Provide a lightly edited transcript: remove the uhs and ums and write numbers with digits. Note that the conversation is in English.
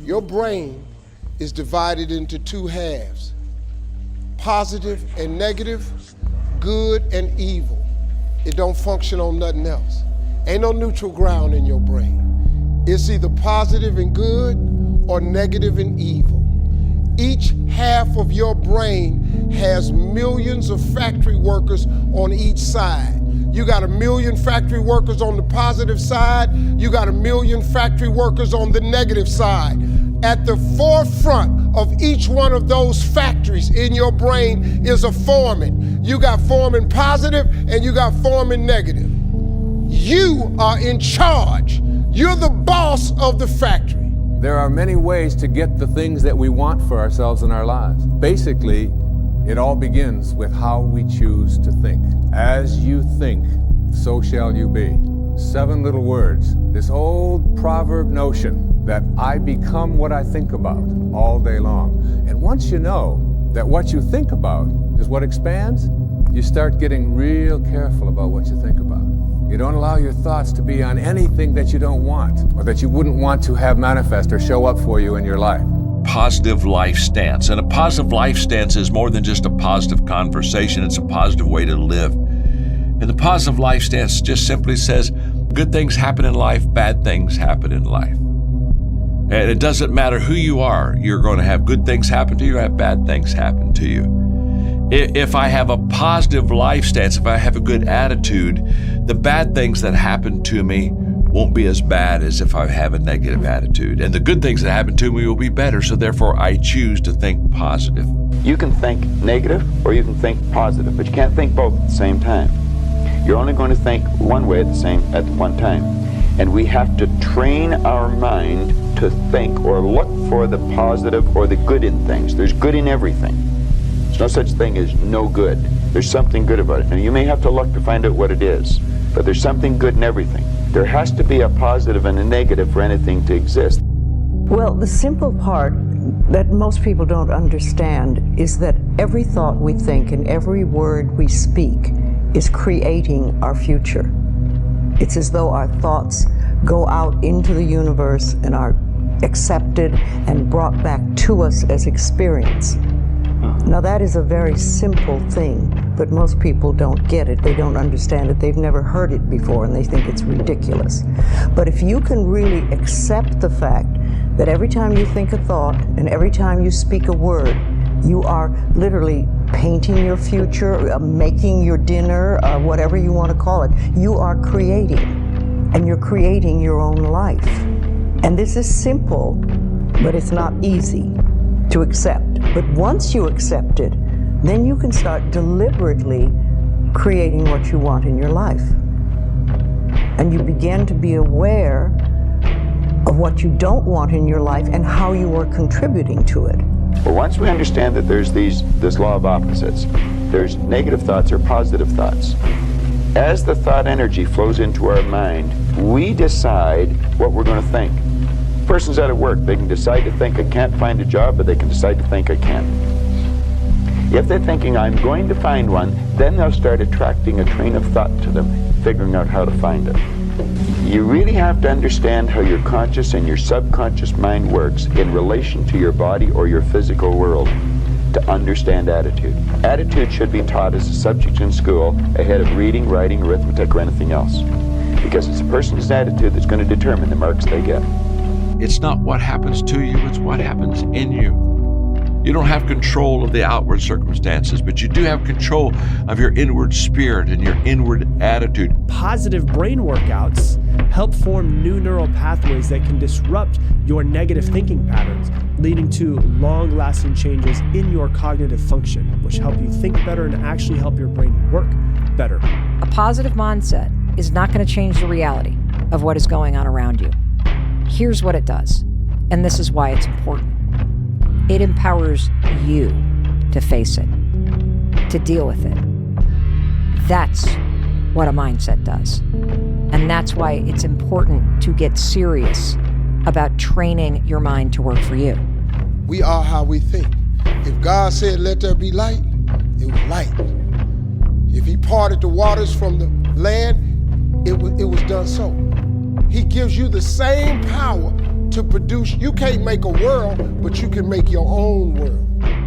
Your brain is divided into two halves, positive and negative, good and evil. It don't function on nothing else. Ain't no neutral ground in your brain. It's either positive and good or negative and evil. Each half of your brain has millions of factory workers on each side. You got 1 million factory workers on the positive side, you got 1 million factory workers on the negative side. At the forefront of each one of those factories in your brain is a foreman. You got foreman positive and you got foreman negative. You are in charge. You're the boss of the factory. There are many ways to get the things that we want for ourselves in our lives. Basically, it all begins with how we choose to think. As you think, so shall you be. 7 little words. This old proverb notion that I become what I think about all day long. And once you know that what you think about is what expands, you start getting real careful about what you think about. You don't allow your thoughts to be on anything that you don't want or that you wouldn't want to have manifest or show up for you in your life. Positive life stance. And a positive life stance is more than just a positive conversation. It's a positive way to live. And the positive life stance just simply says, good things happen in life, bad things happen in life. And it doesn't matter who you are, you're going to have good things happen to you, have bad things happen to you. If I have a positive life stance, if I have a good attitude, the bad things that happen to me won't be as bad as if I have a negative attitude. And the good things that happen to me will be better, so therefore I choose to think positive. You can think negative or you can think positive, but you can't think both at the same time. You're only going to think one way at one time. And we have to train our mind to think or look for the positive or the good in things. There's good in everything. There's no such thing as no good. There's something good about it. Now you may have to look to find out what it is, but there's something good in everything. There has to be a positive and a negative for anything to exist. Well, the simple part that most people don't understand is that every thought we think and every word we speak is creating our future. It's as though our thoughts go out into the universe and are accepted and brought back to us as experience. Now that is a very simple thing, but most people don't get it. They don't understand it. They've never heard it before and they think it's ridiculous. But if you can really accept the fact that every time you think a thought and every time you speak a word, you are literally painting your future, making your dinner, whatever you want to call it. You are creating, and you're creating your own life. And this is simple, but it's not easy to accept. But once you accept it, then you can start deliberately creating what you want in your life. And you begin to be aware of what you don't want in your life and how you are contributing to it. Well, once we understand that there's this law of opposites, there's negative thoughts or positive thoughts. As the thought energy flows into our mind, we decide what we're going to think. Person's out at work, they can decide to think I can't find a job, but they can decide to think I can. If they're thinking I'm going to find one, then they'll start attracting a train of thought to them, figuring out how to find it. You really have to understand how your conscious and your subconscious mind works in relation to your body or your physical world to understand attitude. Attitude should be taught as a subject in school ahead of reading, writing, arithmetic, or anything else. Because it's a person's attitude that's going to determine the marks they get. It's not what happens to you, it's what happens in you. You don't have control of the outward circumstances, but you do have control of your inward spirit and your inward attitude. Positive brain workouts help form new neural pathways that can disrupt your negative thinking patterns, leading to long-lasting changes in your cognitive function, which help you think better and actually help your brain work better. A positive mindset is not going to change the reality of what is going on around you. Here's what it does, and this is why it's important. It empowers you to face it, to deal with it. That's what a mindset does. And that's why it's important to get serious about training your mind to work for you. We are how we think. If God said, let there be light, it was light. If he parted the waters from the land, it was done so. He gives you the same power to produce. You can't make a world, but you can make your own world.